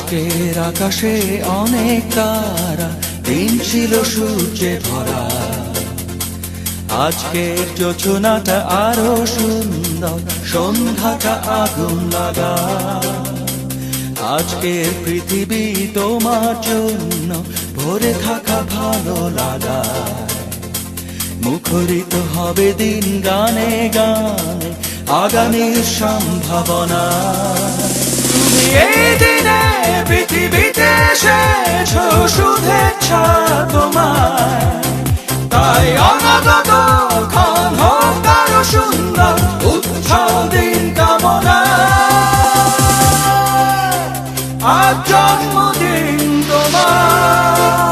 আজকের আকাশে অনেক তারা, দিন ছিল সূর্যে ভরা। আজকের যোজনাটা আরো সুন্দর, সন্ধ্যাটা আগুন লাগা। আজকের পৃথিবী তোমার জন্য ভরে থাকা ভালো লাগা। মুখরিত হবে দিন গানে গানে, আগামীর সম্ভাবনা। তুমি এই দিনে পৃথিবীতে এসেছো, শুভেচ্ছা তোমায়। তাই অনাগত ক্ষণ হোক আরো সুন্দর, উৎসব দিন কামনা। আজ জন্মদিন তোমার।